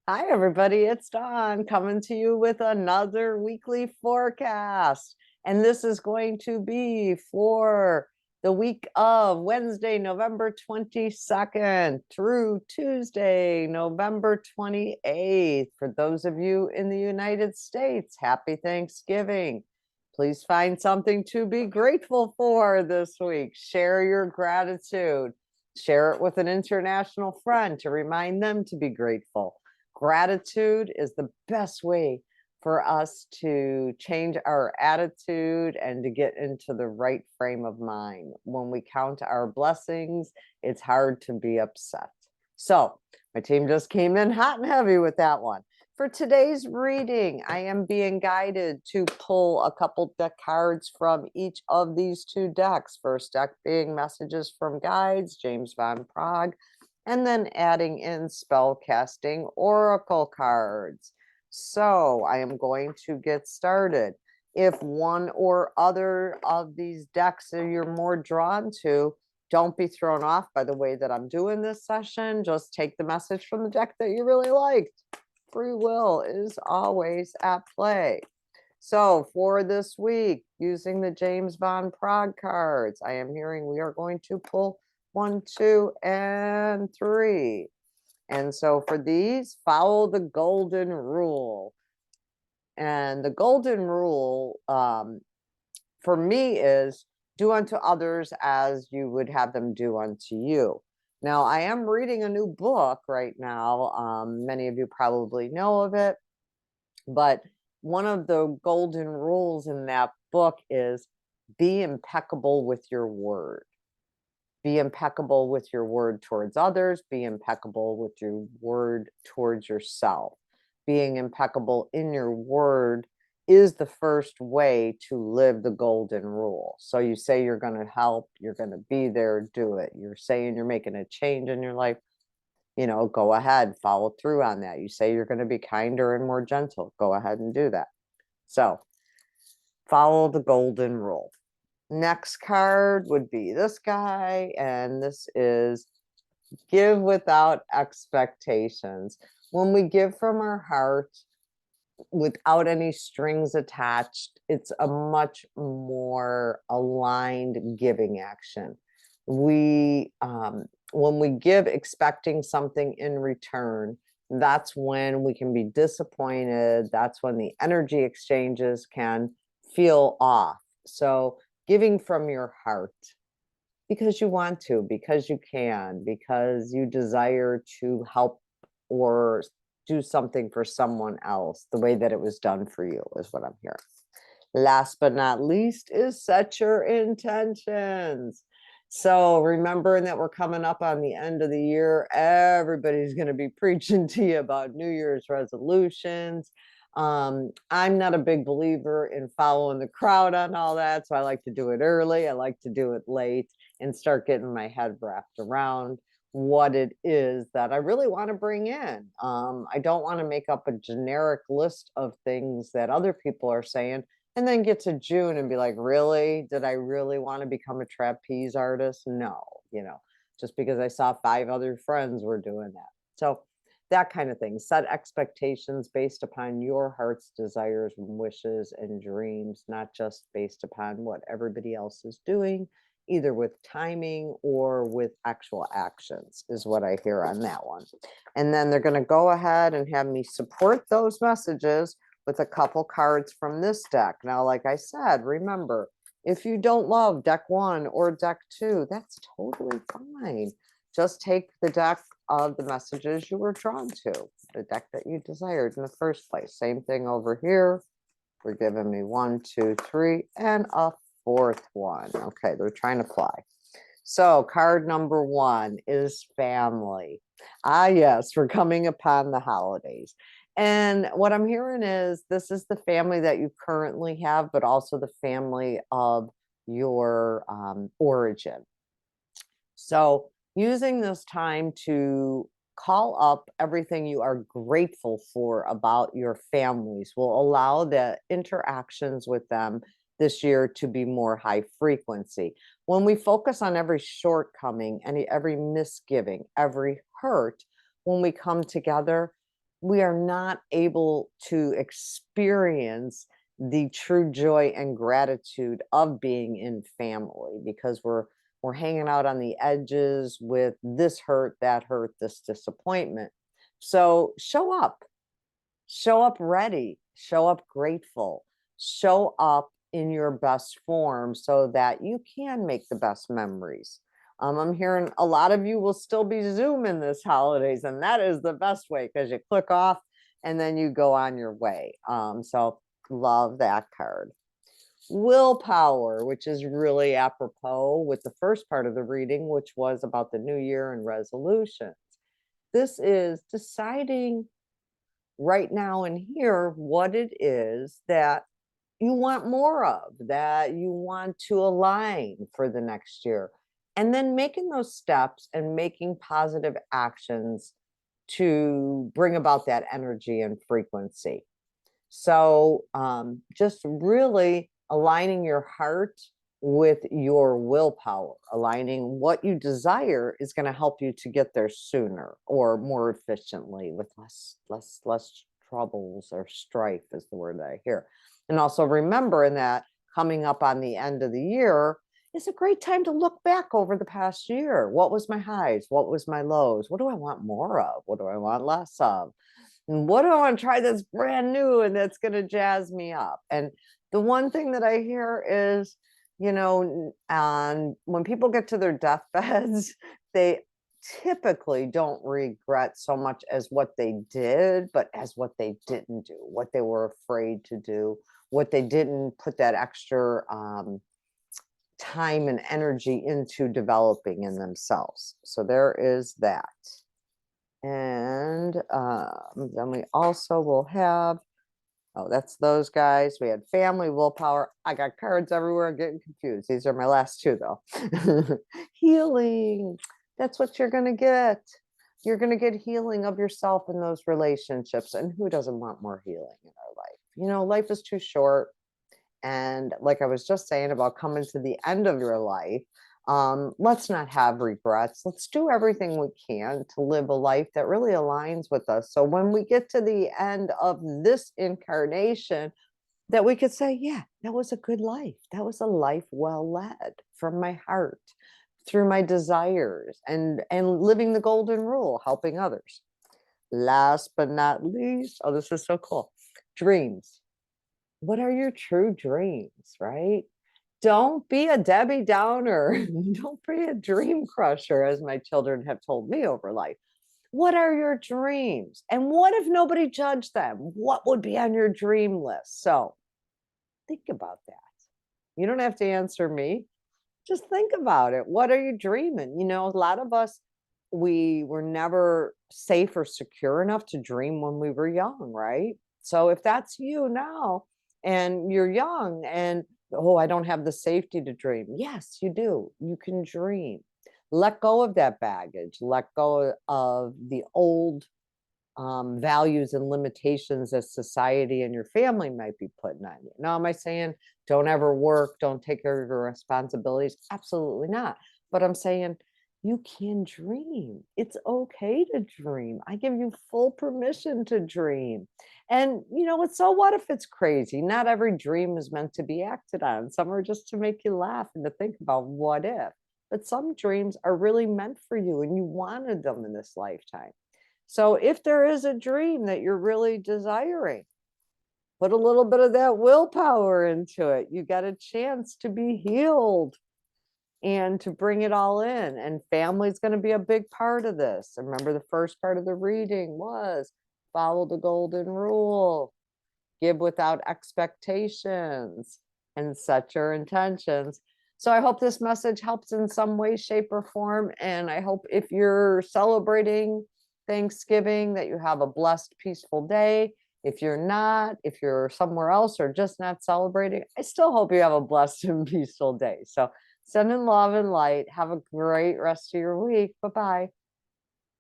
Hi, everybody. It's Dawn coming to you with another weekly forecast. And this is going to be for the week of Wednesday, November 22nd through Tuesday, November 28th. For those of you in the United States, happy Thanksgiving. Please find something to be grateful for this week. Share your gratitude. Share it with an international friend to remind them to be grateful. Gratitude is the best way for us to change our attitude and to get into the right frame of mind. When we count our blessings, it's hard to be upset. So my team just came in hot and heavy with that one. For today's reading, I am being guided to pull a couple deck cards from each of these two decks. First deck being Messages from Guides, James Van Praagh, and then adding in spell casting oracle cards. So I am going to get started. If one or other of these decks are you're more drawn to, don't be thrown off by the way that I'm doing this session. Just take the message from the deck that you really liked. Free will is always at play. So for this week, using the James Van Praagh cards, I am hearing we are going to pull 1, 2, and 3. And so for these, follow the golden rule. And the golden rule for me is do unto others as you would have them do unto you. Now, I am reading a new book right now. Many of you probably know of it, but one of the golden rules in that book is be impeccable with your word. Be impeccable with your word towards others. Be impeccable with your word towards yourself. Being impeccable in your word is the first way to live the golden rule. So you say you're going to help, you're going to be there, do it. You're saying you're making a change in your life, go ahead, follow through on that. You say you're going to be kinder and more gentle, go ahead and do that. So follow the golden rule. Next card would be this guy, and this is give without expectations. When we give from our heart without any strings attached, it's a much more aligned giving action. When we give expecting something in return, that's when we can be disappointed. That's when the energy exchanges can feel off. So giving from your heart because you want to, because you can, because you desire to help or do something for someone else the way that it was done for you is what I'm hearing. Last but not least is set your intentions. So remembering that we're coming up on the end of the year, everybody's going to be preaching to you about New Year's resolutions. I'm not a big believer in following the crowd on all that, so I like to do it early. I like to do it late and start getting my head wrapped around what it is that I really want to bring in. I don't want to make up a generic list of things that other people are saying and then get to June and be like, really? Did I really want to become a trapeze artist? No, just because I saw 5 other friends were doing that. So that kind of thing. Set expectations based upon your heart's desires and wishes and dreams, not just based upon what everybody else is doing, either with timing or with actual actions, is what I hear on that one. And then they're going to go ahead and have me support those messages with a couple cards from this deck. Now, like I said, remember, if you don't love deck 1 or deck 2, that's totally fine. Just take the deck of the messages you were drawn to, the deck that you desired in the first place. Same thing over here. We're giving me 1, 2, 3, and a 4th one. Okay, they're trying to fly. So card number 1 is family. Ah, yes, we're coming upon the holidays. And what I'm hearing is this is the family that you currently have, but also the family of your origin. So using this time to call up everything you are grateful for about your families will allow the interactions with them this year to be more high frequency. When we focus on every shortcoming and every misgiving, every hurt, when we come together, we are not able to experience the true joy and gratitude of being in family because we're hanging out on the edges with this hurt, this disappointment. So show up ready, show up grateful, show up in your best form so that you can make the best memories. I'm hearing a lot of you will still be Zooming this holidays, and that is the best way because you click off and then you go on your way. So love that card. Willpower, which is really apropos with the first part of the reading, which was about the new year and resolutions. This is deciding right now and here what it is that you want more of, that you want to align for the next year. And then making those steps and making positive actions to bring about that energy and frequency. So just really aligning your heart with your willpower, aligning what you desire is going to help you to get there sooner or more efficiently with less troubles or strife is the word that I hear. And also remembering that coming up on the end of the year is a great time to look back over the past year. What was my highs? What was my lows? What do I want more of? What do I want less of? And what do I want to try that's brand new and that's going to jazz me up? And the one thing that I hear is, and when people get to their deathbeds, they typically don't regret so much as what they did, but as what they didn't do, what they were afraid to do, what they didn't put that extra time and energy into developing in themselves. So there is that. And then we also will have, that's those guys. We had family, willpower. I got cards everywhere. I'm getting confused. These are my last two, though. Healing. That's what you're going to get. You're going to get healing of yourself in those relationships. And who doesn't want more healing in our life? Life is too short. And like I was just saying about coming to the end of your life, let's not have regrets. Let's do everything we can to live a life that really aligns with us. So when we get to the end of this incarnation, that we could say, yeah, that was a good life. That was a life well led from my heart, through my desires, and living the golden rule, helping others. Last but not least, this is so cool. Dreams. What are your true dreams, right? Don't be a Debbie Downer. Don't be a dream crusher, as my children have told me over life. What are your dreams? And what if nobody judged them? What would be on your dream list? So think about that. You don't have to answer me. Just think about it. What are you dreaming? A lot of us, we were never safe or secure enough to dream when we were young, right? So if that's you now and you're young and I don't have the safety to dream. Yes, you do. You can dream. Let go of that baggage. Let go of the old values and limitations that society and your family might be putting on you. Now, am I saying don't ever work, don't take care of your responsibilities? Absolutely not. But I'm saying you can dream. It's okay to dream. I give you full permission to dream. And so what if it's crazy? Not every dream is meant to be acted on. Some are just to make you laugh and to think about what if. But some dreams are really meant for you and you wanted them in this lifetime. So if there is a dream that you're really desiring, put a little bit of that willpower into it. You got a chance to be healed and to bring it all in. And family is going to be a big part of this. Remember, the first part of the reading was follow the golden rule, give without expectations, and set your intentions. So I hope this message helps in some way, shape, or form. And I hope if you're celebrating Thanksgiving that you have a blessed, peaceful day. If you're not, if you're somewhere else or just not celebrating, I still hope you have a blessed and peaceful day. So sending love and light. Have a great rest of your week. Bye-bye.